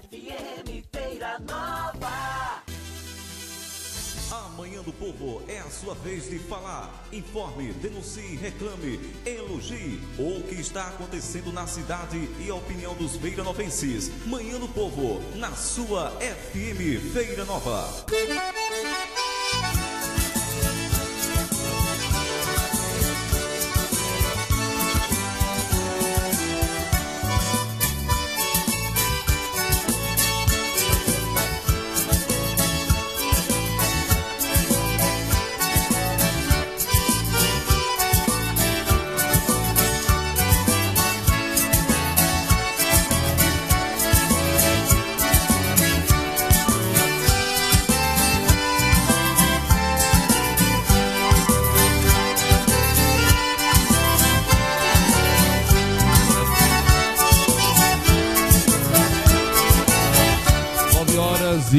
FM Feira Nova. Amanhã do Povo é a sua vez de falar. Informe, denuncie, reclame, elogie o que está acontecendo na cidade e a opinião dos feiranovenses. Manhã do Povo, na sua FM Feira Nova.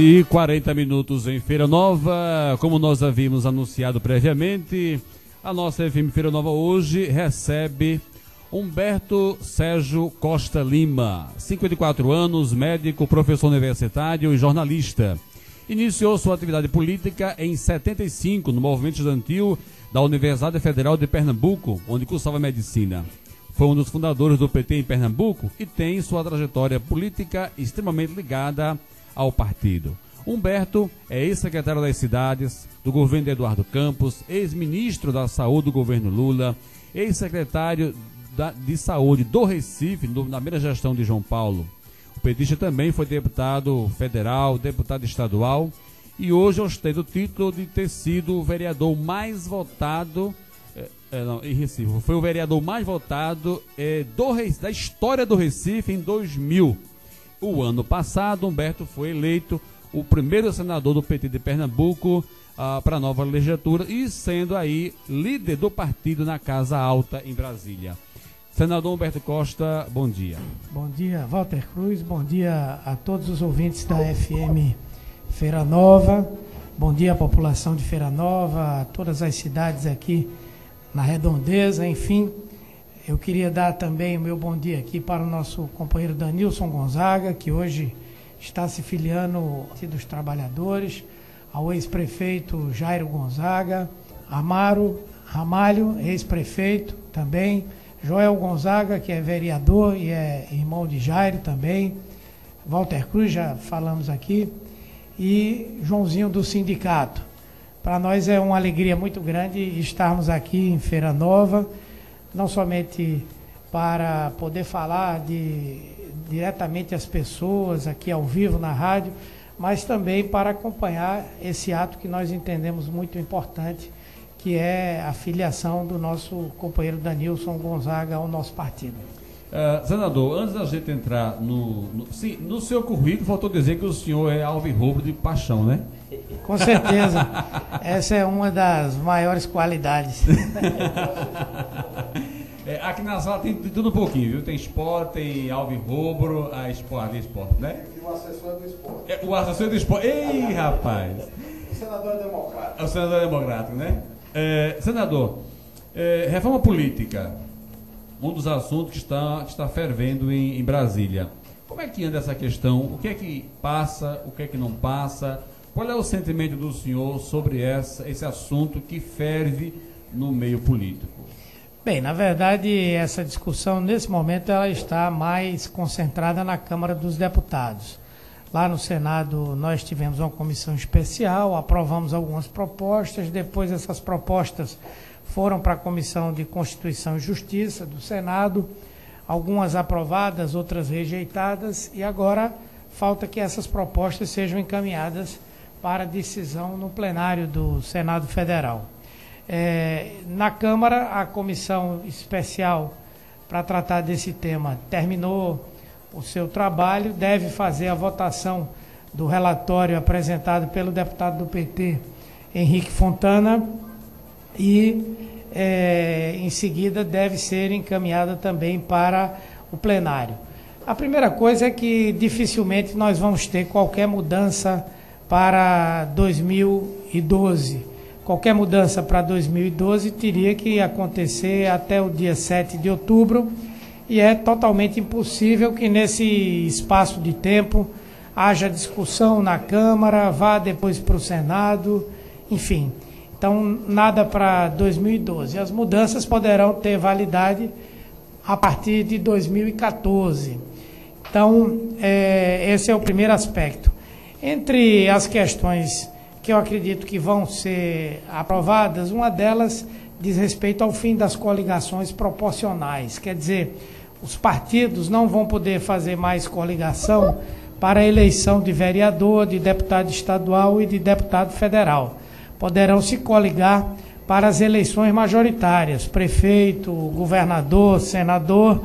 E 40 minutos em Feira Nova. Como nós havíamos anunciado previamente, a nossa FM Feira Nova hoje recebe Humberto Sérgio Costa Lima, 54 anos, médico, professor universitário e jornalista. Iniciou sua atividade política em 75 no movimento estudantil da Universidade Federal de Pernambuco, onde cursava medicina. Foi um dos fundadores do PT em Pernambuco e tem sua trajetória política extremamente ligada ao partido. Humberto é ex-secretário das cidades do governo de Eduardo Campos, ex-ministro da Saúde do governo Lula, ex-secretário de Saúde do Recife, na primeira gestão de João Paulo. O petista também foi deputado federal, deputado estadual e hoje ostenta o título de ter sido o vereador mais votado em Recife. Foi o vereador mais votado da história do Recife em 2000. O ano passado, Humberto foi eleito o primeiro senador do PT de Pernambuco para a nova legislatura e sendo aí líder do partido na Casa Alta em Brasília. Senador Humberto Costa, bom dia. Bom dia, Walter Cruz, bom dia a todos os ouvintes da FM Feira Nova, bom dia à população de Feira Nova, a todas as cidades aqui na Redondeza, enfim. Eu queria dar também o meu bom dia aqui para o nosso companheiro Danilson Gonzaga, que hoje está se filiando ao Partido dos Trabalhadores, ao ex-prefeito Jairo Gonzaga, Amaro Ramalho, ex-prefeito também, Joel Gonzaga, que é vereador e é irmão de Jairo também, Walter Cruz, já falamos aqui, e Joãozinho do sindicato. Para nós é uma alegria muito grande estarmos aqui em Feira Nova, não somente para poder falar diretamente às pessoas aqui ao vivo na rádio, mas também para acompanhar esse ato que nós entendemos muito importante, que é a filiação do nosso companheiro Danilson Gonzaga ao nosso partido. Senador, antes da gente entrar no seu currículo, faltou dizer que o senhor é alvirrubro de paixão, né? Com certeza, essa é uma das maiores qualidades. Aqui na sala tem tudo um pouquinho, viu? Tem esporte, tem alvirrubro, a esporte, né? E o assessor do esporte. O assessor do esporte. Ei, rapaz! O senador é democrático. O senador é democrático, né? Senador, reforma política, um dos assuntos que está fervendo em Brasília. Como é que anda essa questão? O que é que passa, o que é que não passa? Qual é o sentimento do senhor sobre esse assunto que ferve no meio político? Bem, na verdade, essa discussão, nesse momento, ela está mais concentrada na Câmara dos Deputados. Lá no Senado, nós tivemos uma comissão especial, aprovamos algumas propostas, depois essas propostas foram para a Comissão de Constituição e Justiça do Senado, algumas aprovadas, outras rejeitadas, e agora falta que essas propostas sejam encaminhadas para decisão no plenário do Senado Federal. Na Câmara, a comissão especial para tratar desse tema terminou o seu trabalho, deve fazer a votação do relatório apresentado pelo deputado do PT, Henrique Fontana, e em seguida deve ser encaminhada também para o plenário. A primeira coisa é que dificilmente nós vamos ter qualquer mudança para 2012. Qualquer mudança para 2012 teria que acontecer até o dia 7 de outubro e é totalmente impossível que nesse espaço de tempo haja discussão na Câmara, vá depois para o Senado, enfim. Então, nada para 2012. As mudanças poderão ter validade a partir de 2014. Então, esse é o primeiro aspecto. Entre as questões que eu acredito que vão ser aprovadas, uma delas diz respeito ao fim das coligações proporcionais. Quer dizer, os partidos não vão poder fazer mais coligação para a eleição de vereador, de deputado estadual e de deputado federal. Poderão se coligar para as eleições majoritárias, prefeito, governador, senador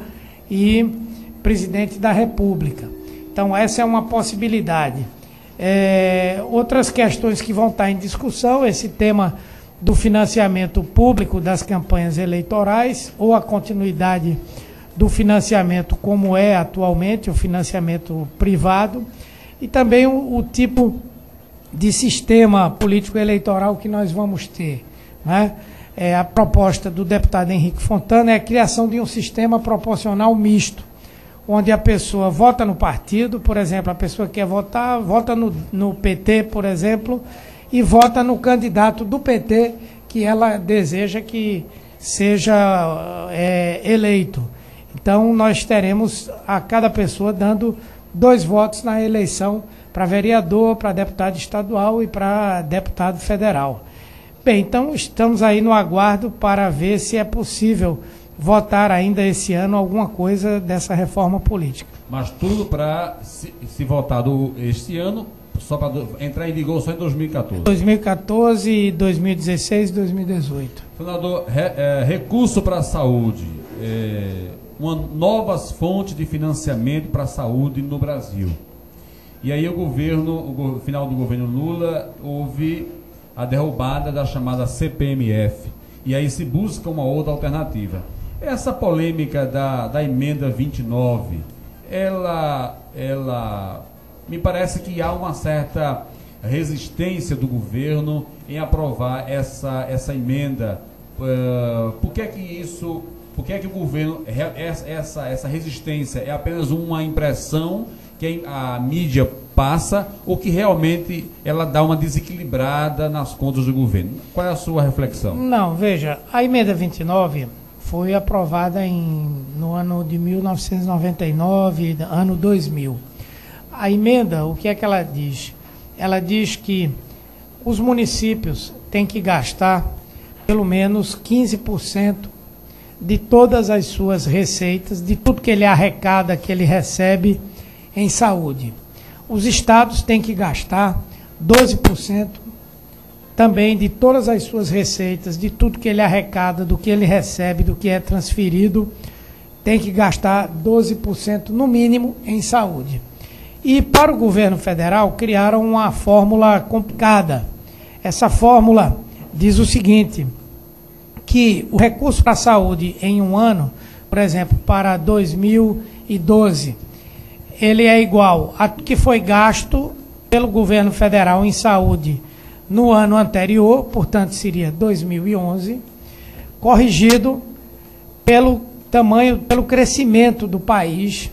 e presidente da República. Então, essa é uma possibilidade. Outras questões que vão estar em discussão, esse tema do financiamento público das campanhas eleitorais ou a continuidade do financiamento como é atualmente, o financiamento privado, e também o tipo de sistema político eleitoral que nós vamos ter, né? A proposta do deputado Henrique Fontana é a criação de um sistema proporcional misto, onde a pessoa vota no partido, por exemplo, a pessoa que quer votar, vota no PT, por exemplo, e vota no candidato do PT que ela deseja que seja eleito. Então, nós teremos a cada pessoa dando 2 votos na eleição para vereador, para deputado estadual e para deputado federal. Bem, então estamos aí no aguardo para ver se é possível votar ainda esse ano alguma coisa dessa reforma política. Mas tudo para se votar este ano, só para entrar em vigor só em 2014. 2014, 2016 e 2018. Senador, recurso para a saúde, novas fontes de financiamento para a saúde no Brasil. E aí o final do governo Lula, houve a derrubada da chamada CPMF. E aí se busca uma outra alternativa. Essa polêmica da emenda 29, ela me parece que há uma certa resistência do governo em aprovar essa emenda. Por que o governo, essa resistência é apenas uma impressão que a mídia passa ou que realmente ela dá uma desequilibrada nas contas do governo? Qual é a sua reflexão? Não, veja, a emenda 29 foi aprovada no ano de 1999, ano 2000. A emenda, o que é que ela diz? Ela diz que os municípios têm que gastar pelo menos 15% de todas as suas receitas, de tudo que ele arrecada, que ele recebe em saúde. Os estados têm que gastar 12% também de todas as suas receitas, de tudo que ele arrecada, do que ele recebe, do que é transferido, tem que gastar 12% no mínimo em saúde. E para o governo federal criaram uma fórmula complicada. Essa fórmula diz o seguinte, que o recurso para a saúde em um ano, por exemplo, para 2012, ele é igual a que foi gasto pelo governo federal em saúde no ano anterior, portanto seria 2011, corrigido pelo crescimento do país,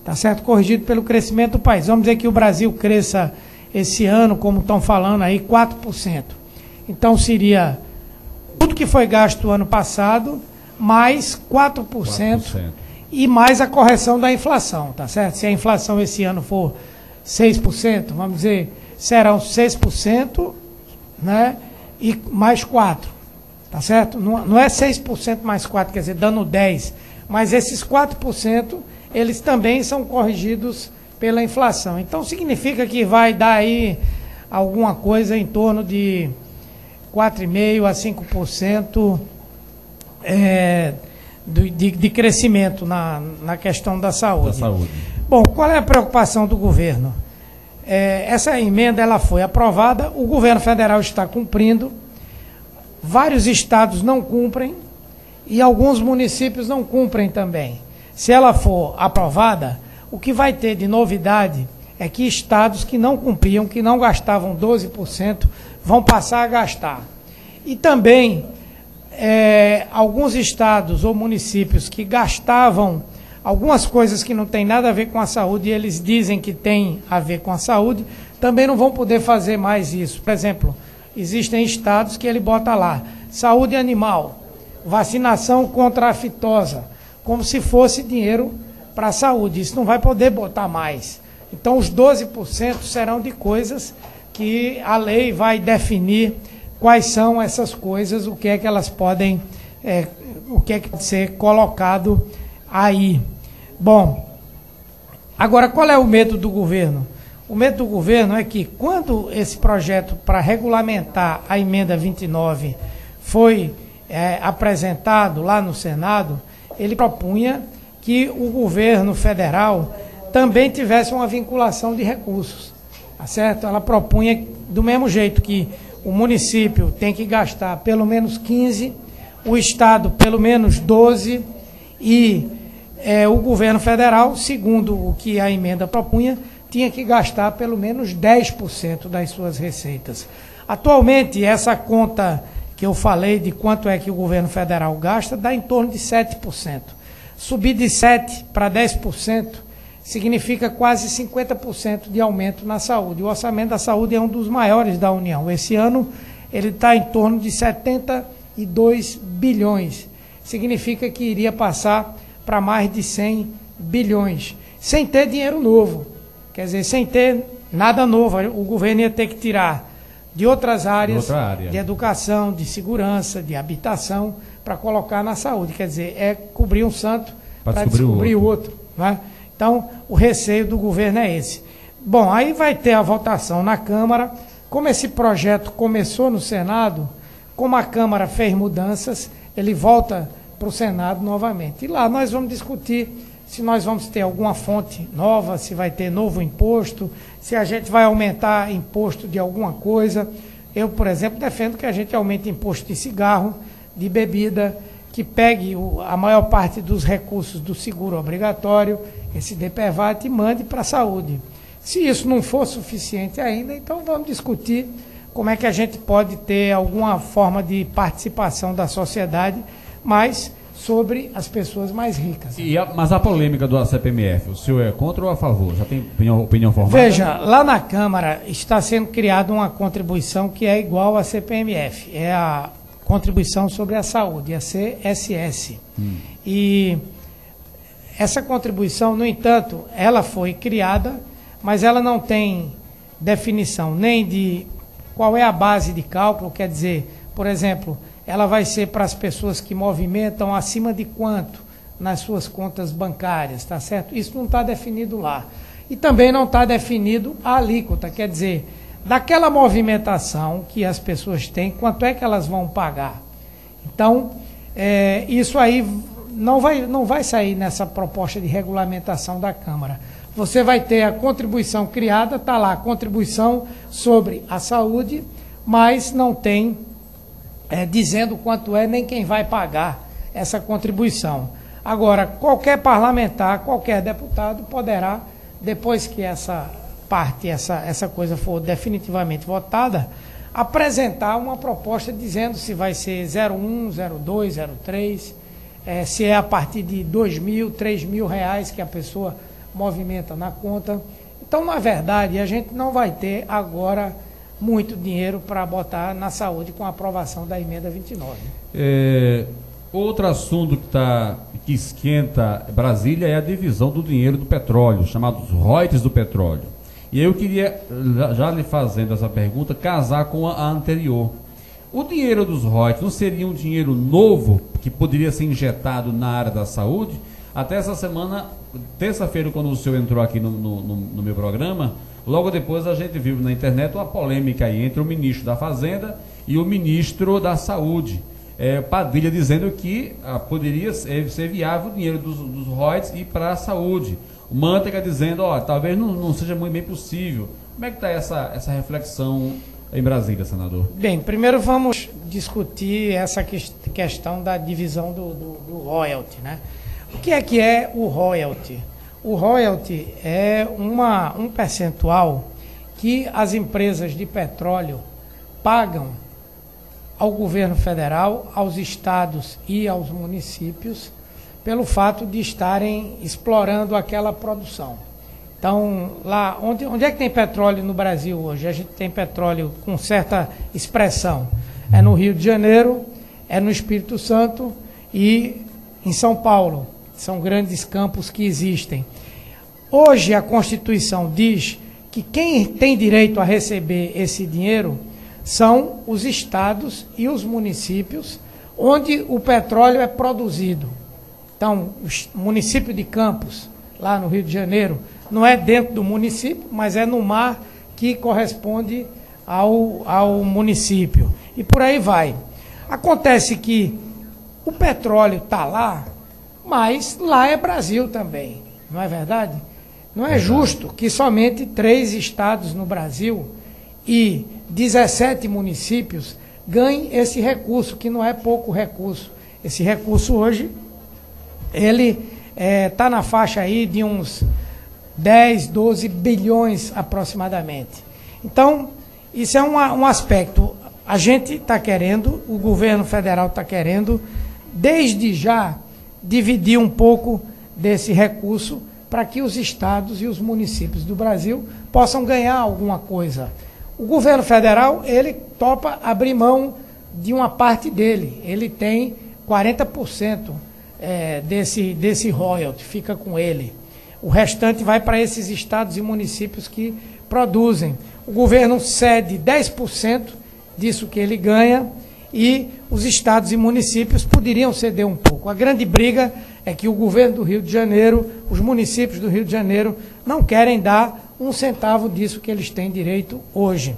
tá certo? Corrigido pelo crescimento do país. Vamos dizer que o Brasil cresça esse ano, como estão falando aí, 4%. Então seria tudo que foi gasto ano passado, mais 4%. E mais a correção da inflação, tá certo? Se a inflação esse ano for 6%, vamos dizer, serão 6%, né? E mais 4%, tá certo? Não é 6% mais 4%, quer dizer, dando 10%, mas esses 4%, eles também são corrigidos pela inflação. Então, significa que vai dar aí alguma coisa em torno de 4,5% a 5%, de crescimento na questão da saúde. Bom, qual é a preocupação do governo? Essa emenda ela foi aprovada, o governo federal está cumprindo, vários estados não cumprem e alguns municípios não cumprem também. Se ela for aprovada, o que vai ter de novidade é que estados que não cumpriam, que não gastavam 12%, vão passar a gastar. E também alguns estados ou municípios que gastavam algumas coisas que não tem nada a ver com a saúde, e eles dizem que tem a ver com a saúde, também não vão poder fazer mais isso. Por exemplo, existem estados que ele bota lá, saúde animal, vacinação contra a aftosa, como se fosse dinheiro para a saúde. Isso não vai poder botar mais. Então, os 12% serão de coisas que a lei vai definir quais são essas coisas, o que é que elas podem, o que é que pode ser colocado aí. Bom, agora qual é o medo do governo? O medo do governo é que quando esse projeto para regulamentar a emenda 29 foi apresentado lá no Senado, ele propunha que o governo federal também tivesse uma vinculação de recursos, tá certo? Ela propunha do mesmo jeito que o município tem que gastar pelo menos 15, o Estado pelo menos 12 e o governo federal, segundo o que a emenda propunha, tinha que gastar pelo menos 10% das suas receitas. Atualmente, essa conta que eu falei de quanto é que o governo federal gasta, dá em torno de 7%. Subir de 7% para 10% significa quase 50% de aumento na saúde. O orçamento da saúde é um dos maiores da União. Esse ano ele está em torno de 72 bilhões. Significa que iria passar para mais de 100 bilhões, sem ter dinheiro novo. Quer dizer, sem ter nada novo. O governo ia ter que tirar de outras áreas, de educação, de segurança, de habitação, para colocar na saúde. Quer dizer, é cobrir um santo para descobrir o outro. Né? Então, o receio do governo é esse. Bom, aí vai ter a votação na Câmara. Como esse projeto começou no Senado, como a Câmara fez mudanças, ele volta para o Senado novamente. E lá nós vamos discutir se nós vamos ter alguma fonte nova, se vai ter novo imposto, se a gente vai aumentar imposto de alguma coisa. Eu, por exemplo, defendo que a gente aumente imposto de cigarro, de bebida, que pegue a maior parte dos recursos do seguro obrigatório, esse DPVAT, e mande para a saúde. Se isso não for suficiente ainda, então vamos discutir como é que a gente pode ter alguma forma de participação da sociedade, mas sobre as pessoas mais ricas. Mas a polêmica do CPMF, o senhor é contra ou a favor? Já tem opinião formada? Veja, lá na Câmara está sendo criada uma contribuição que é igual à CPMF, é a contribuição sobre a saúde, a CSS. E essa contribuição, no entanto, ela foi criada, mas ela não tem definição nem de qual é a base de cálculo, quer dizer, por exemplo, ela vai ser para as pessoas que movimentam acima de quanto nas suas contas bancárias, tá certo? Isso não está definido lá. E também não está definido a alíquota, quer dizer, daquela movimentação que as pessoas têm, quanto é que elas vão pagar. Então, isso aí não vai sair nessa proposta de regulamentação da Câmara. Você vai ter a contribuição criada, está lá, contribuição sobre a saúde, mas não tem dizendo quanto é, nem quem vai pagar essa contribuição. Agora, qualquer parlamentar, qualquer deputado poderá, depois que essa parte, essa coisa for definitivamente votada, apresentar uma proposta dizendo se vai ser 0,1, 0,2, 0,3, se é a partir de R$2.000, R$3.000 que a pessoa movimenta na conta. Então, na verdade, a gente não vai ter agora muito dinheiro para botar na saúde com a aprovação da emenda 29. Outro assunto que esquenta Brasília é a divisão do dinheiro do petróleo, chamados royalties do petróleo. E eu queria, já lhe fazendo essa pergunta, casar com a anterior. O dinheiro dos royalties não seria um dinheiro novo que poderia ser injetado na área da saúde? Até essa semana, terça-feira, quando o senhor entrou aqui no meu programa, logo depois a gente viu na internet uma polêmica aí entre o ministro da Fazenda e o ministro da Saúde. Padilha dizendo que poderia ser viável o dinheiro dos royalties ir para a saúde. O Manteiga dizendo, talvez não seja muito bem possível. Como é que está essa reflexão em Brasília, senador? Bem, primeiro vamos discutir essa questão da divisão do royalty, né? O que é o royalty? O royalty é um percentual que as empresas de petróleo pagam ao governo federal, aos estados e aos municípios pelo fato de estarem explorando aquela produção. Então, lá, onde é que tem petróleo no Brasil hoje? A gente tem petróleo com certa expressão. É no Rio de Janeiro, é no Espírito Santo e em São Paulo. São grandes campos que existem. Hoje a Constituição diz que quem tem direito a receber esse dinheiro são os estados e os municípios onde o petróleo é produzido. Então, o município de Campos, lá no Rio de Janeiro, não é dentro do município, mas é no mar que corresponde ao município. E por aí vai. Acontece que o petróleo está lá, mas lá é Brasil também, não é verdade? Não é justo que somente 3 estados no Brasil e 17 municípios ganhem esse recurso, que não é pouco recurso. Esse recurso hoje, ele está na faixa aí de uns 10, 12 bilhões aproximadamente. Então, isso é um aspecto. A gente está querendo, o governo federal está querendo, desde já, dividir um pouco desse recurso para que os estados e os municípios do Brasil possam ganhar alguma coisa. O governo federal, ele topa abrir mão de uma parte dele. Ele tem 40% desse royalty, fica com ele. O restante vai para esses estados e municípios que produzem. O governo cede 10% disso que ele ganha e os estados e municípios poderiam ceder um pouco. A grande briga é que o governo do Rio de Janeiro, os municípios do Rio de Janeiro, não querem dar um centavo disso que eles têm direito hoje.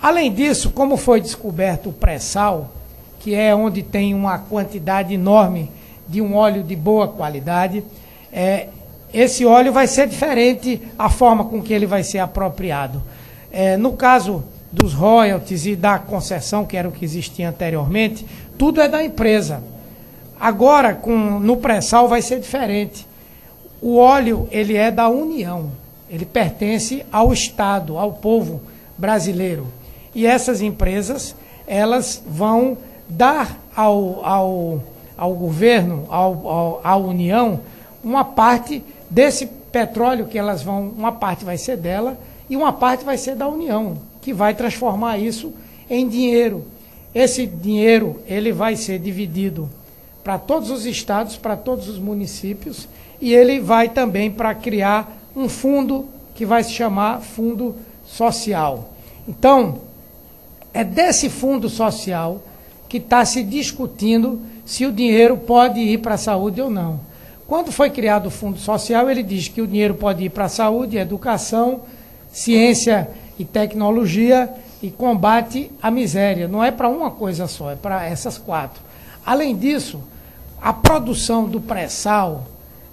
Além disso, como foi descoberto o pré-sal, que é onde tem uma quantidade enorme de um óleo de boa qualidade, esse óleo vai ser diferente a forma com que ele vai ser apropriado. No caso dos royalties e da concessão, que era o que existia anteriormente, tudo é da empresa. Agora, no pré-sal vai ser diferente. O óleo, ele é da União, ele pertence ao Estado, ao povo brasileiro. E essas empresas, elas vão dar ao governo, à União, uma parte desse petróleo que elas vão, uma parte vai ser dela e uma parte vai ser da União, que vai transformar isso em dinheiro. Esse dinheiro, ele vai ser dividido para todos os estados, para todos os municípios, e ele vai também para criar um fundo que vai se chamar Fundo Social. Então, é desse fundo social que está se discutindo se o dinheiro pode ir para a saúde ou não. Quando foi criado o Fundo Social, ele diz que o dinheiro pode ir para a saúde, educação, ciência e tecnologia e combate à miséria. Não é para uma coisa só, é para essas 4. Além disso, a produção do pré-sal,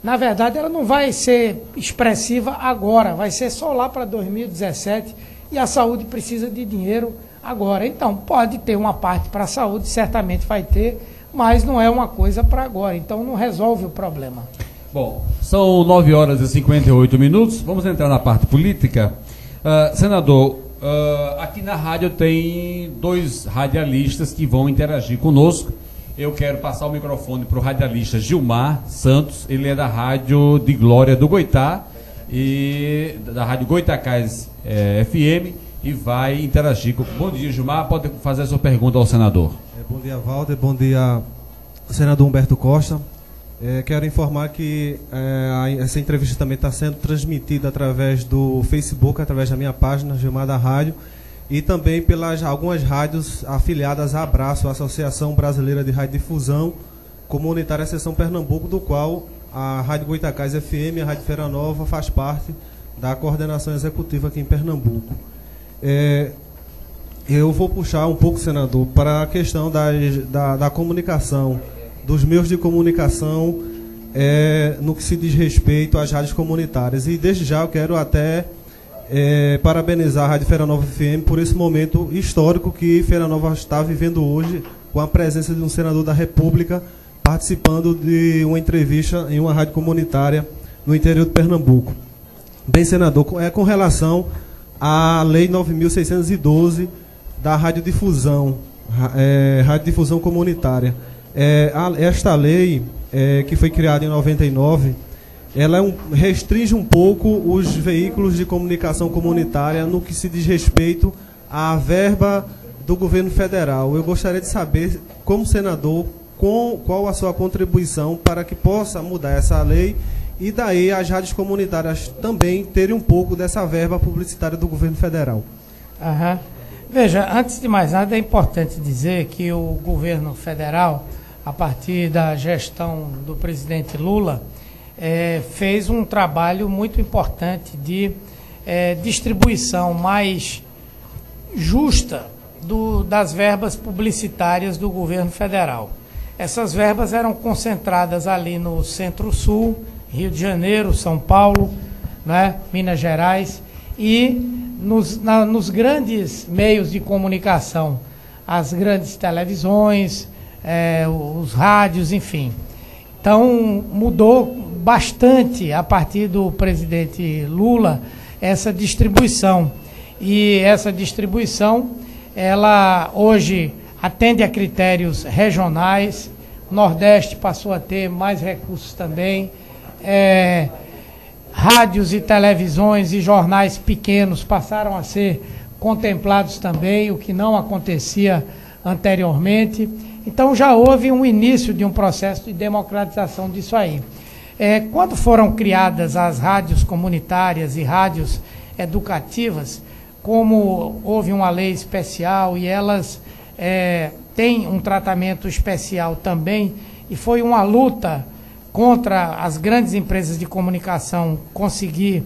na verdade, ela não vai ser expressiva agora, vai ser só lá para 2017 e a saúde precisa de dinheiro agora. Então, pode ter uma parte para a saúde, certamente vai ter, mas não é uma coisa para agora, então não resolve o problema. Bom, são 9h58, vamos entrar na parte política. Senador, aqui na rádio tem 2 radialistas que vão interagir conosco. Eu quero passar o microfone para o radialista Gilmar Santos, ele é da Rádio de Glória do Goitá, e da Rádio Goitacás FM, e vai interagir com... Bom dia, Gilmar, pode fazer a sua pergunta ao senador. Bom dia, Walter, bom dia, senador Humberto Costa. Quero informar que essa entrevista também está sendo transmitida através do Facebook, através da minha página, Gilmar da Rádio, e também pelas algumas rádios afiliadas à Abraço, a Associação Brasileira de Radiodifusão Comunitária Seção Pernambuco, do qual a Rádio Goitacás FM, a Rádio Feira Nova, faz parte da coordenação executiva aqui em Pernambuco. Eu vou puxar um pouco, senador, para a questão da comunicação, dos meios de comunicação no que se diz respeito às rádios comunitárias. E desde já eu quero até parabenizar a Rádio Feira Nova FM por esse momento histórico que Feira Nova está vivendo hoje, com a presença de um senador da República participando de uma entrevista em uma rádio comunitária no interior de Pernambuco. Bem, senador, com relação à Lei 9.612 da radiodifusão, radiodifusão comunitária. esta lei, que foi criada em 99, ela restringe um pouco os veículos de comunicação comunitária no que se diz respeito à verba do governo federal. Eu gostaria de saber, como senador, qual a sua contribuição para que possa mudar essa lei e daí as rádios comunitárias também terem um pouco dessa verba publicitária do governo federal. Aham. Veja, antes de mais nada, é importante dizer que o governo federal, a partir da gestão do presidente Lula, fez um trabalho muito importante de distribuição mais justa das verbas publicitárias do governo federal. Essas verbas eram concentradas ali no Centro-Sul, Rio de Janeiro, São Paulo, né, Minas Gerais, e nos grandes meios de comunicação, as grandes televisões, os rádios, enfim. Então, mudou bastante, a partir do presidente Lula, essa distribuição. E essa distribuição, ela hoje atende a critérios regionais. O Nordeste passou a ter mais recursos também. Rádios e televisões e jornais pequenos passaram a ser contemplados também, o que não acontecia anteriormente. Então já houve um início de um processo de democratização disso aí. Quando foram criadas as rádios comunitárias e rádios educativas, como houve uma lei especial e elas têm um tratamento especial também, e foi uma luta contra as grandes empresas de comunicação conseguir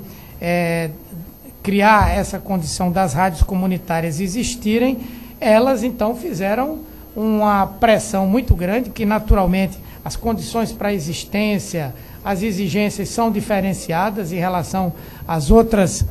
criar essa condição das rádios comunitárias existirem, elas então fizeram uma pressão muito grande, que naturalmente as condições para a existência, as exigências são diferenciadas em relação às outras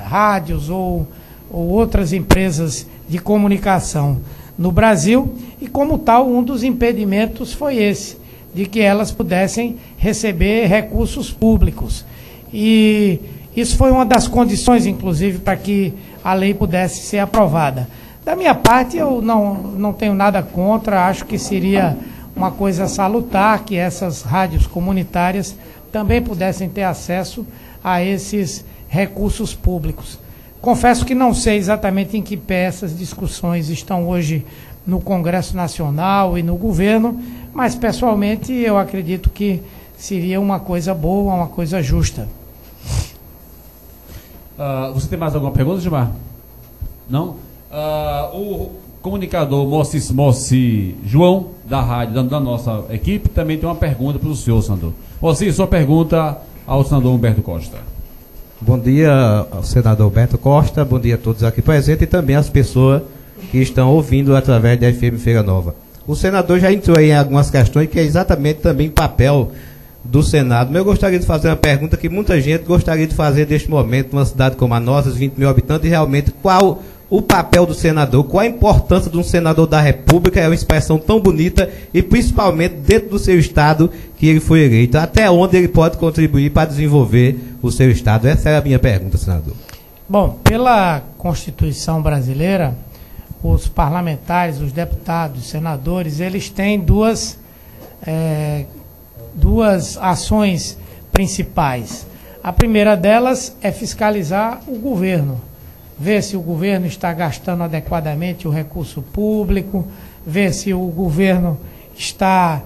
rádios ou outras empresas de comunicação no Brasil, e como tal, um dos impedimentos foi esse, de que elas pudessem receber recursos públicos. E isso foi uma das condições, inclusive, para que a lei pudesse ser aprovada. Da minha parte, eu não tenho nada contra, acho que seria uma coisa salutar que essas rádios comunitárias também pudessem ter acesso a esses recursos públicos. Confesso que não sei exatamente em que pé essas discussões estão hoje no Congresso Nacional e no governo, mas pessoalmente eu acredito que seria uma coisa boa, uma coisa justa. Você tem mais alguma pergunta, Gilmar? Não? O comunicador Moci João, da rádio, da nossa equipe, também tem uma pergunta para o senhor, senador. Moci, sua pergunta ao senador Humberto Costa. Bom dia ao senador Humberto Costa, bom dia a todos aqui presentes e também às pessoas que estão ouvindo através da FM Feira Nova. O senador já entrou aí em algumas questões que é exatamente também papel do Senado. Mas eu gostaria de fazer uma pergunta que muita gente gostaria de fazer neste momento, numa cidade como a nossa, 20 mil habitantes, e realmente qual o papel do senador, qual a importância de um senador da República, é uma expressão tão bonita, e principalmente dentro do seu estado que ele foi eleito, até onde ele pode contribuir para desenvolver o seu estado? Essa é a minha pergunta, senador. Bom, pela Constituição brasileira, os parlamentares, os deputados, os senadores, eles têm duas ações principais. A primeira delas é fiscalizar o governo, ver se o governo está gastando adequadamente o recurso público, ver se o governo está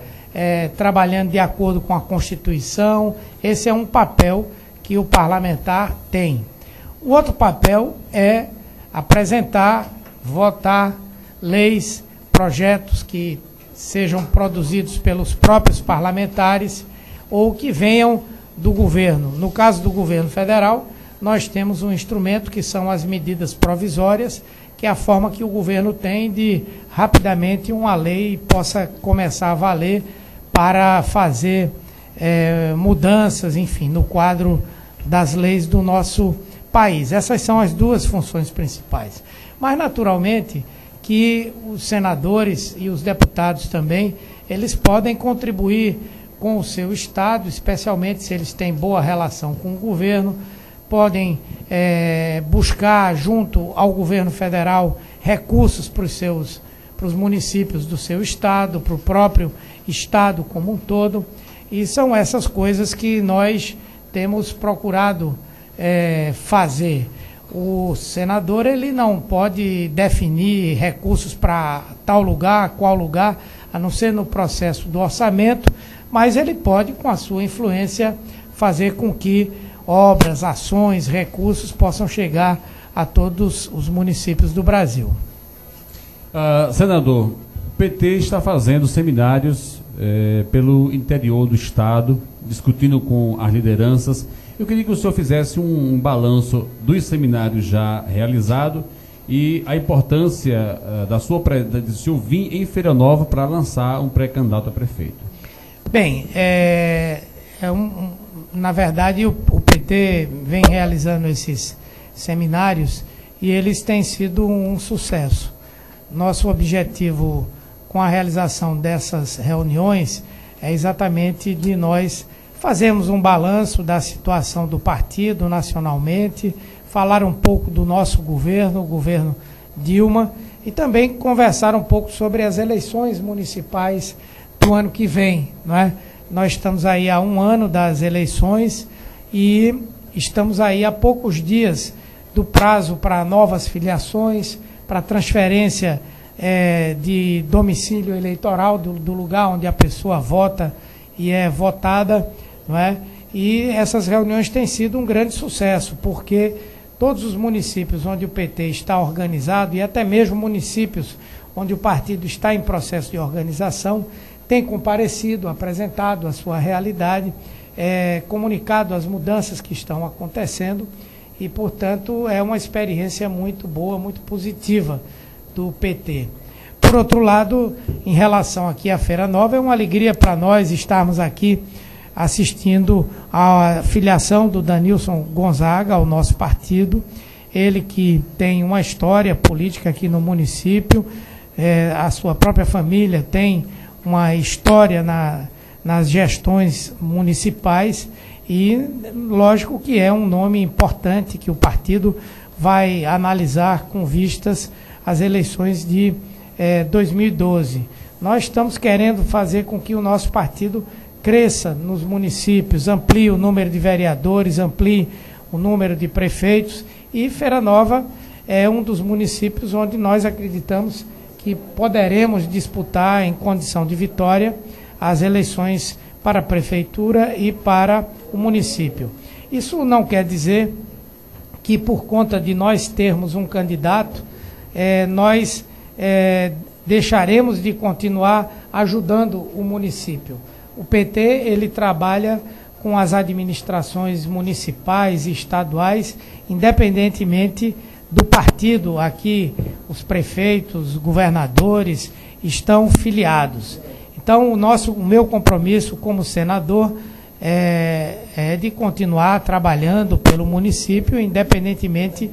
trabalhando de acordo com a Constituição. Esse é um papel que o parlamentar tem. O outro papel é apresentar, votar leis, projetos que sejam produzidos pelos próprios parlamentares ou que venham do governo. No caso do governo federal, nós temos um instrumento que são as medidas provisórias, que é a forma que o governo tem de rapidamente uma lei possa começar a valer para fazer mudanças, enfim, no quadro das leis do nosso país. Essas são as duas funções principais. Mas, naturalmente, que os senadores e os deputados também, eles podem contribuir com o seu estado, especialmente se eles têm boa relação com o governo, podem buscar junto ao governo federal recursos para para os municípios do seu estado, para o próprio estado como um todo. E são essas coisas que nós temos procurado fazer. O senador, ele não pode definir recursos para tal lugar, qual lugar, a não ser no processo do orçamento, mas ele pode, com a sua influência, fazer com que obras, ações, recursos possam chegar a todos os municípios do Brasil. Senador, o PT está fazendo seminários pelo interior do estado, discutindo com as lideranças. Eu queria que o senhor fizesse um balanço dos seminários já realizados e a importância de o senhor vir em Feira Nova para lançar um pré-candidato a prefeito. Bem, na verdade o PT vem realizando esses seminários e eles têm sido um sucesso. Nosso objetivo com a realização dessas reuniões é exatamente de nós fazermos um balanço da situação do partido nacionalmente, falar um pouco do nosso governo, o governo Dilma, e também conversar um pouco sobre as eleições municipais do ano que vem, não é? Nós estamos aí há um ano das eleições e estamos aí há poucos dias do prazo para novas filiações, para transferência de domicílio eleitoral do lugar onde a pessoa vota e é votada, não é? E essas reuniões têm sido um grande sucesso, porque todos os municípios onde o PT está organizado, e até mesmo municípios onde o partido está em processo de organização, têm comparecido, apresentado a sua realidade, comunicado as mudanças que estão acontecendo, e, portanto, é uma experiência muito boa, muito positiva do PT. Por outro lado, em relação aqui à Feira Nova, é uma alegria para nós estarmos aqui assistindo à filiação do Danilson Gonzaga ao nosso partido, ele que tem uma história política aqui no município, a sua própria família tem uma história nas gestões municipais e, lógico, que é um nome importante que o partido vai analisar com vistas às eleições de 2012. Nós estamos querendo fazer com que o nosso partido cresça nos municípios, amplie o número de vereadores, amplie o número de prefeitos, e Feira Nova é um dos municípios onde nós acreditamos que poderemos disputar em condição de vitória as eleições para a prefeitura e para o município. Isso não quer dizer que, por conta de nós termos um candidato, nós deixaremos de continuar ajudando o município. O PT, ele trabalha com as administrações municipais e estaduais, independentemente do partido. Aqui, os prefeitos, governadores estão filiados. Então, o meu compromisso como senador é de continuar trabalhando pelo município, independentemente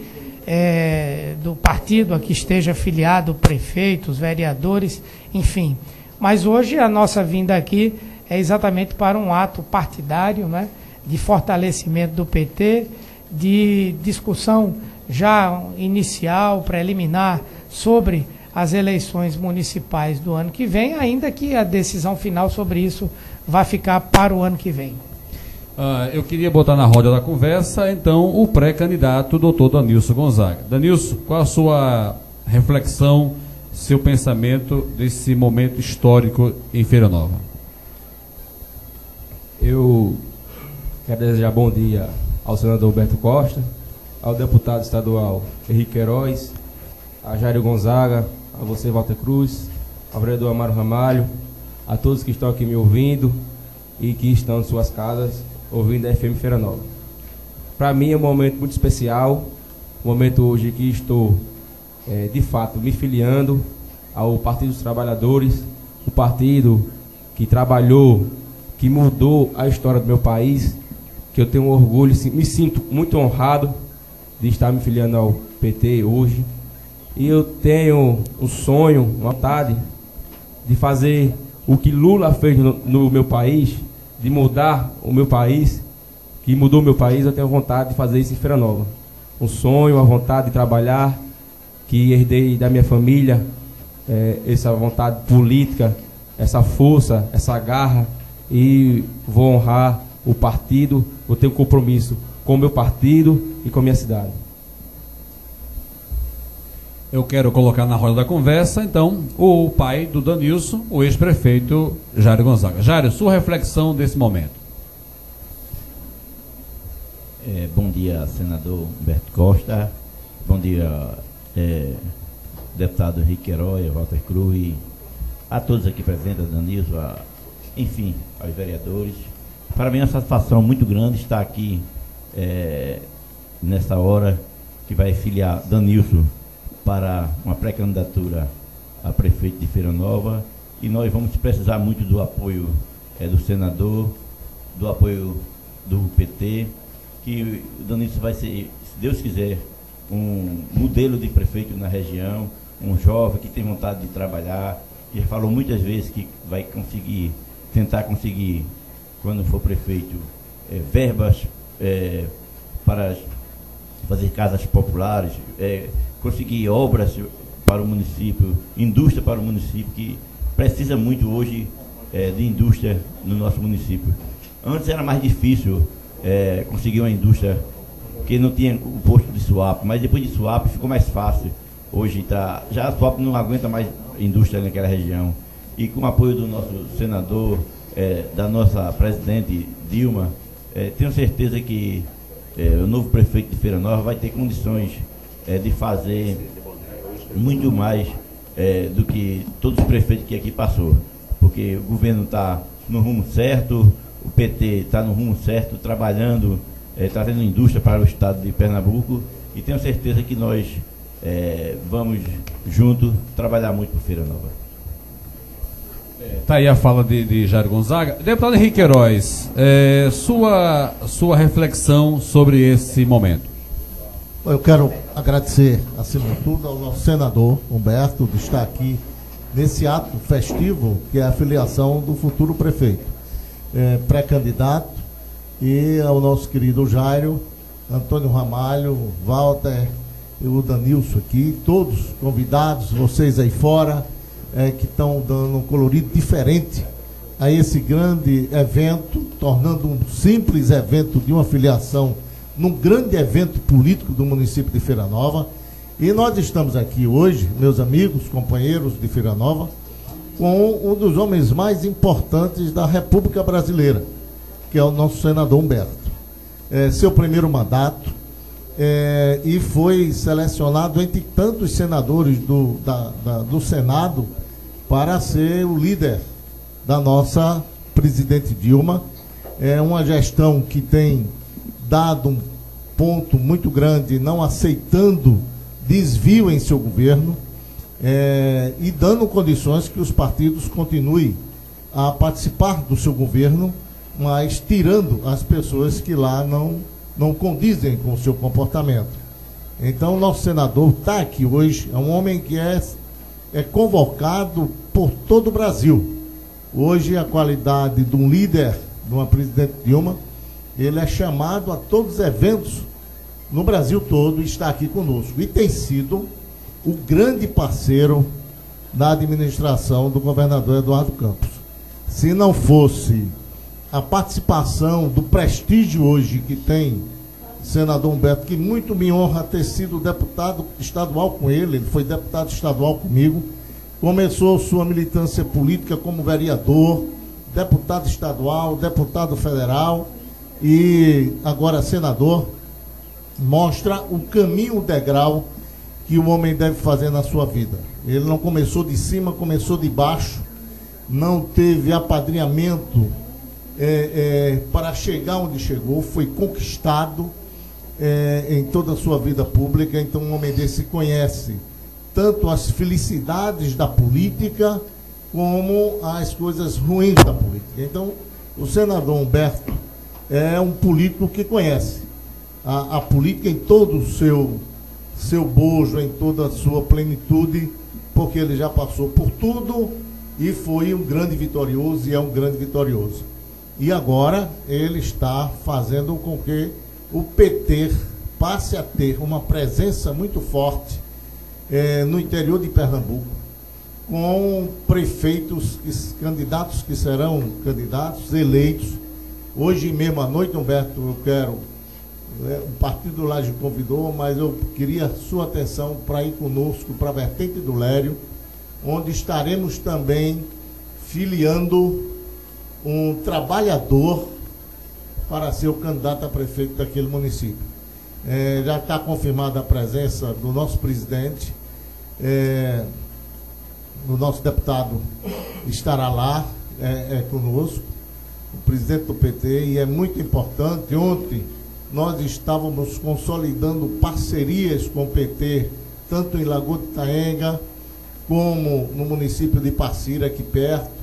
do partido a que esteja filiado, prefeitos, vereadores, enfim. Mas hoje a nossa vinda aqui é exatamente para um ato partidário, né, de fortalecimento do PT, de discussão já inicial, preliminar, sobre as eleições municipais do ano que vem, ainda que a decisão final sobre isso vai ficar para o ano que vem. Eu queria botar na roda da conversa, então, o pré-candidato doutor Danilson Gonzaga. Danilson, qual a sua reflexão, seu pensamento desse momento histórico em Feira Nova? Eu quero desejar bom dia ao senador Alberto Costa, ao deputado estadual Henrique Queiroz, a Jairo Gonzaga, a você, Walter Cruz, ao vereador Amaro Ramalho, a todos que estão aqui me ouvindo e que estão em suas casas ouvindo a FM Feira Nova. Para mim é um momento muito especial, um momento hoje que estou, de fato, me filiando ao Partido dos Trabalhadores, o partido que trabalhou, que mudou a história do meu país, que eu tenho orgulho, me sinto muito honrado de estar me filiando ao PT hoje. E eu tenho um sonho, uma vontade de fazer o que Lula fez no meu país, de mudar o meu país, que mudou o meu país. Eu tenho vontade de fazer isso em Feira Nova. Um sonho, uma vontade de trabalhar, que herdei da minha família, essa vontade política, essa força, essa garra, e vou honrar o partido, vou ter um compromisso com o meu partido e com a minha cidade. Eu quero colocar na roda da conversa, então, o pai do Danilson, o ex-prefeito Jairo Gonzaga. Jairo, sua reflexão desse momento. Bom dia, senador Humberto Costa. Bom dia, deputado Henrique Queiroz, Walter Cruz, e a todos aqui presentes, a Danilson, enfim, aos vereadores. Para mim é uma satisfação muito grande estar aqui nessa hora que vai filiar Danilson para uma pré-candidatura a prefeito de Feira Nova, e nós vamos precisar muito do apoio do senador, do apoio do PT, que o Danilson vai ser, se Deus quiser, um modelo de prefeito na região, um jovem que tem vontade de trabalhar, que já falou muitas vezes que vai tentar conseguir, quando for prefeito, verbas para fazer casas populares, conseguir obras para o município, indústria para o município, que precisa muito hoje de indústria no nosso município. Antes era mais difícil conseguir uma indústria, porque não tinha o posto de Suape, mas depois de Suape ficou mais fácil. Hoje já a Suape não aguenta mais indústria naquela região. E com o apoio do nosso senador, da nossa presidente Dilma, tenho certeza que o novo prefeito de Feira Nova vai ter condições de fazer muito mais do que todos os prefeitos que aqui passou, porque o governo está no rumo certo, o PT está no rumo certo, trabalhando, trazendo indústria para o estado de Pernambuco, e tenho certeza que nós vamos juntos trabalhar muito por Feira Nova. Está aí a fala de Jairo Gonzaga. Deputado Henrique Queiroz, sua reflexão sobre esse momento. Eu quero agradecer, acima de tudo, ao nosso senador Humberto de estar aqui nesse ato festivo, que é a filiação do futuro prefeito, pré-candidato, e ao nosso querido Jairo, Antônio Ramalho, Walter e o Danilson aqui, todos convidados, vocês aí fora, que estão dando um colorido diferente a esse grande evento, tornando um simples evento de uma filiação num grande evento político do município de Feira Nova. E nós estamos aqui hoje, meus amigos, companheiros de Feira Nova, com um dos homens mais importantes da República Brasileira, que é o nosso senador Humberto. Seu primeiro mandato, e foi selecionado entre tantos senadores do Senado para ser o líder da nossa presidente Dilma. É uma gestão que tem dado um ponto muito grande, não aceitando desvio em seu governo, e dando condições que os partidos continuem a participar do seu governo, mas tirando as pessoas que lá não condizem com o seu comportamento. Então, o nosso senador está aqui hoje, é um homem que é convocado por todo o Brasil. Hoje, a qualidade de um líder, de uma presidente Dilma, ele é chamado a todos os eventos no Brasil todo e está aqui conosco. E tem sido o grande parceiro da administração do governador Eduardo Campos. Se não fosse a participação do prestígio hoje que tem o senador Humberto, que muito me honra ter sido deputado estadual com ele foi deputado estadual comigo, começou sua militância política como vereador, deputado estadual, deputado federal e agora senador, mostra o caminho, o degrau que o homem deve fazer na sua vida. Ele não começou de cima, começou de baixo, não teve apadrinhamento para chegar onde chegou, foi conquistado em toda a sua vida pública. Então um homem desse conhece tanto as felicidades da política como as coisas ruins da política. Então o senador Humberto é um político que conhece a política em todo o seu bojo, em toda a sua plenitude, porque ele já passou por tudo e foi um grande vitorioso, e é um grande vitorioso. E agora ele está fazendo com que o PT passe a ter uma presença muito forte no interior de Pernambuco. com prefeitos, candidatos que serão candidatos eleitos. Hoje mesmo à noite, Humberto, eu quero, o Partido Laje convidou, mas eu queria sua atenção para ir conosco para a Vertente do Lério, onde estaremos também filiando um trabalhador para ser o candidato a prefeito daquele município. Já está confirmada a presença do nosso presidente, o nosso deputado estará lá conosco, o presidente do PT, e é muito importante. Ontem nós estávamos consolidando parcerias com o PT, tanto em Lagoa de Itaenga, como no município de Passira, aqui perto.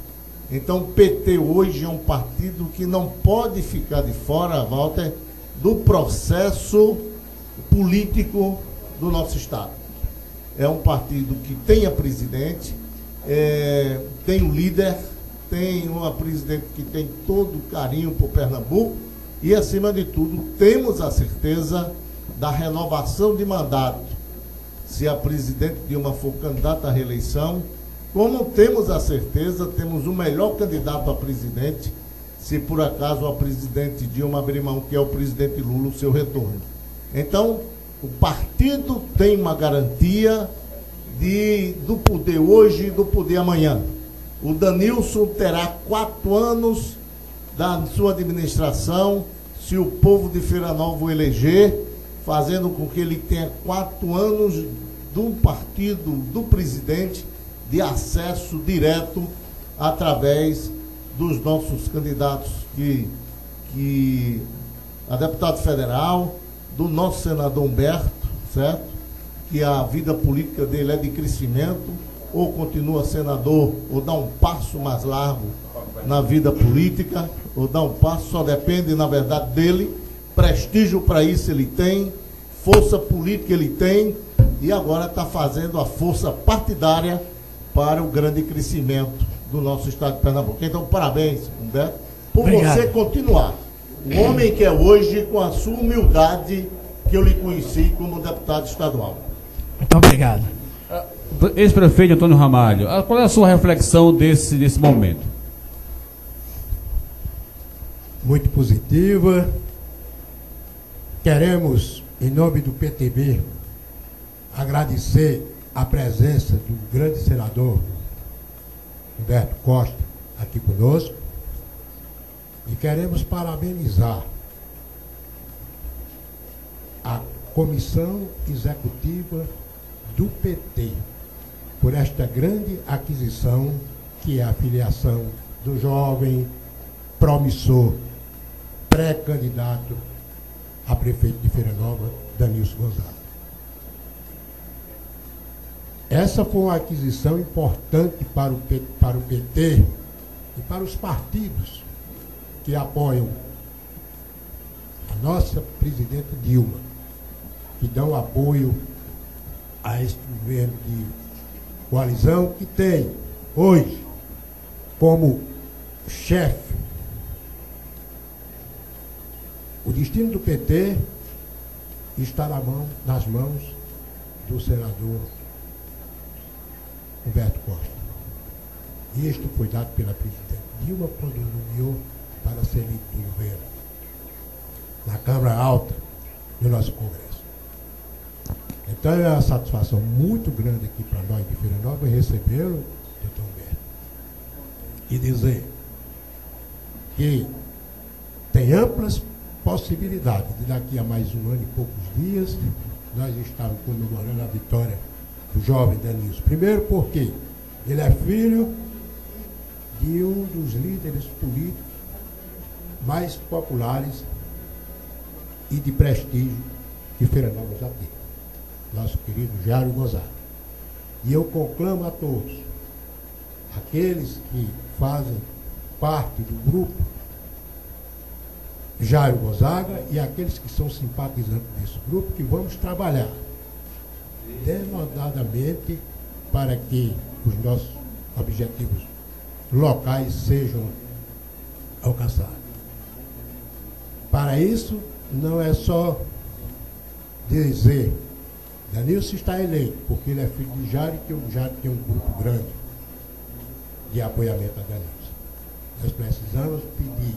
Então o PT hoje é um partido que não pode ficar de fora, Walter, do processo político do nosso Estado. É um partido que tem a presidente, tem um líder, tem uma presidente que tem todo o carinho por Pernambuco e, acima de tudo, temos a certeza da renovação de mandato. Se a presidente Dilma for candidata à reeleição, como temos a certeza, temos o melhor candidato a presidente, se por acaso a presidente Dilma abrir mão, que é o presidente Lula, o seu retorno. Então, o partido tem uma garantia do poder hoje e do poder amanhã. O Danilson terá 4 anos da sua administração, se o povo de Feira Nova o eleger, fazendo com que ele tenha 4 anos do partido do presidente de acesso direto através dos nossos candidatos a deputado federal, do nosso senador Humberto, certo? Que a vida política dele é de crescimento, ou continua senador, ou dá um passo mais largo na vida política, ou dá um passo, só depende, na verdade, dele. Prestígio para isso ele tem, força política ele tem, e agora está fazendo a força partidária para o grande crescimento do nosso estado de Pernambuco. Então, parabéns, Humberto, por você continuar. O homem que é hoje, com a sua humildade, que eu lhe conheci como deputado estadual. Muito obrigado. Ex-prefeito Antônio Ramalho, qual é a sua reflexão desse momento? Muito positiva. Queremos, em nome do PTB, agradecer a presença do grande senador Humberto Costa aqui conosco e queremos parabenizar a comissão executiva do PT por esta grande aquisição que é a filiação do jovem promissor pré-candidato a prefeito de Feira Nova, Danilson Gonzaga. Essa foi uma aquisição importante para o PT e para os partidos que apoiam a nossa presidente Dilma, que dão apoio a este governo de coalizão que tem hoje como chefe o destino do PT está nas mãos do senador Humberto Costa. E isto foi dado pela presidente Dilma quando nomeou para ser líder do governo na Câmara Alta do nosso Congresso. Então é uma satisfação muito grande aqui para nós de Feira Nova recebê-lo, doutor Humberto, e dizer que tem amplas possibilidades de daqui a mais um ano e poucos dias nós estamos comemorando a vitória do jovem Danilson. Primeiro porque ele é filho de um dos líderes políticos mais populares e de prestígio que Feira Nova já tem, nosso querido Jairo Gonzaga. E eu conclamo a todos, aqueles que fazem parte do grupo Jairo Gonzaga e aqueles que são simpatizantes desse grupo, que vamos trabalhar denodadamente para que os nossos objetivos locais sejam alcançados. Para isso, não é só dizer Danilson está eleito, porque ele é filho de Jairo, que o Jairo tem um grupo grande de apoiamento a Danilson. Nós precisamos pedir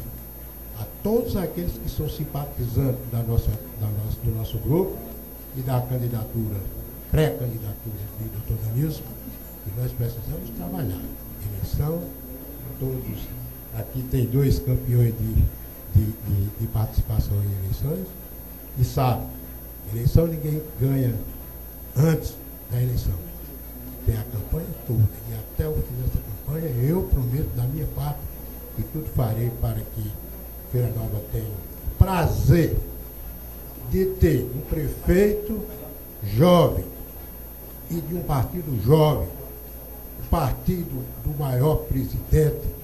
a todos aqueles que são simpatizantes do nosso grupo e da candidatura, pré-candidatura de Dr. Danilson, que nós precisamos trabalhar. Eleição, todos. Aqui tem 2 campeões de participação em eleições e sabe, eleição ninguém ganha antes da eleição. Tem a campanha toda e até o fim dessa campanha eu prometo da minha parte que tudo farei para que Feira Nova tenha o prazer de ter um prefeito jovem e de um partido jovem, o partido do maior presidente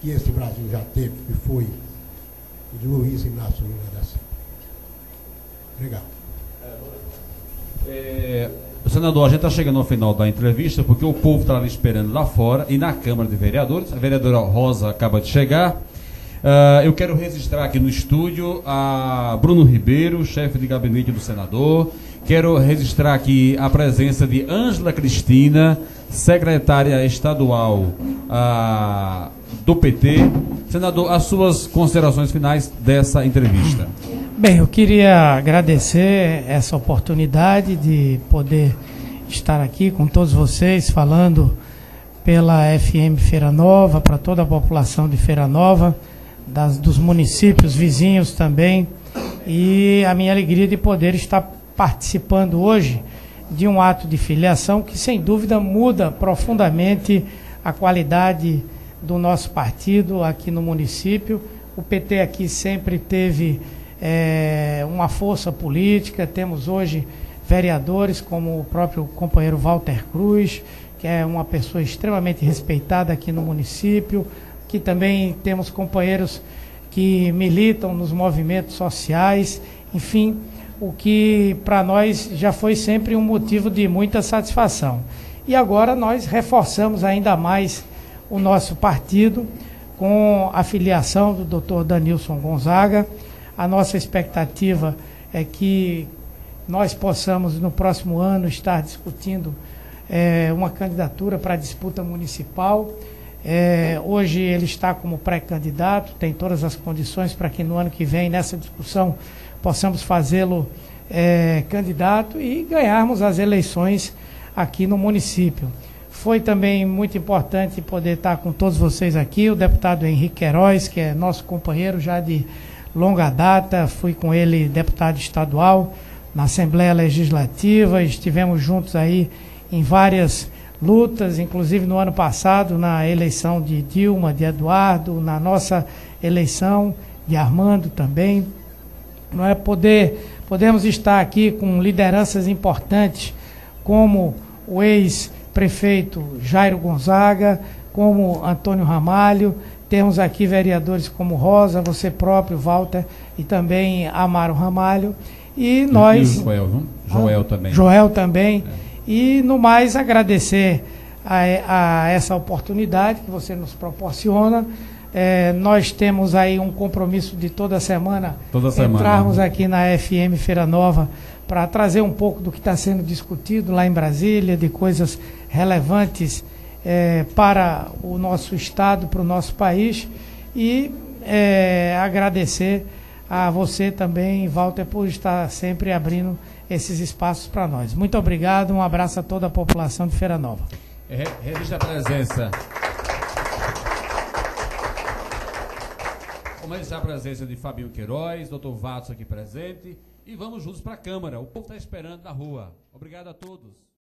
que esse Brasil já teve, que foi Luiz Inácio Lula da Silva. Obrigado. Senador, a gente está chegando ao final da entrevista porque o povo está ali esperando lá fora e na Câmara de Vereadores. A vereadora Rosa acaba de chegar. Eu quero registrar aqui no estúdio a Bruno Ribeiro, chefe de gabinete do senador. Quero registrar aqui a presença de Ângela Cristina, secretária estadual do PT. Senador, as suas considerações finais dessa entrevista. Bem, eu queria agradecer essa oportunidade de poder estar aqui com todos vocês, falando pela FM Feira Nova, para toda a população de Feira Nova, dos municípios vizinhos também, e a minha alegria de poder estar participando hoje de um ato de filiação que, sem dúvida, muda profundamente a qualidade do nosso partido aqui no município. O PT aqui sempre teve uma força política, temos hoje vereadores como o próprio companheiro Walter Cruz, que é uma pessoa extremamente respeitada aqui no município, que também temos companheiros que militam nos movimentos sociais, enfim, o que para nós já foi sempre um motivo de muita satisfação. E agora nós reforçamos ainda mais o nosso partido com a filiação do Dr. Danilson Gonzaga. A nossa expectativa é que nós possamos no próximo ano estar discutindo uma candidatura para a disputa municipal. Hoje ele está como pré-candidato, tem todas as condições para que no ano que vem, nessa discussão, possamos fazê-lo candidato e ganharmos as eleições aqui no município. Foi também muito importante poder estar com todos vocês aqui, o deputado Henrique Queiroz, que é nosso companheiro já de longa data, fui com ele deputado estadual na Assembleia Legislativa, estivemos juntos aí em várias lutas, inclusive no ano passado, na eleição de Dilma, de Eduardo, na nossa eleição de Armando também. Não é podemos estar aqui com lideranças importantes, como o ex-prefeito Jairo Gonzaga, como Antônio Ramalho, temos aqui vereadores como Rosa, você próprio, Walter, e também Amaro Ramalho, e nós... E o Joel também. Joel também. E, no mais, agradecer a essa oportunidade que você nos proporciona. Nós temos aí um compromisso de toda semana entrarmos aqui na FM Feira Nova para trazer um pouco do que está sendo discutido lá em Brasília, de coisas relevantes para o nosso estado, para o nosso país, e agradecer a você também, Walter, por estar sempre abrindo esses espaços para nós. Muito obrigado, um abraço a toda a população de Feira Nova. Registra a presença. Como está a presença de Fabinho Queiroz, Dr. Watson aqui presente, e vamos juntos para a Câmara. O povo está esperando na rua. Obrigado a todos.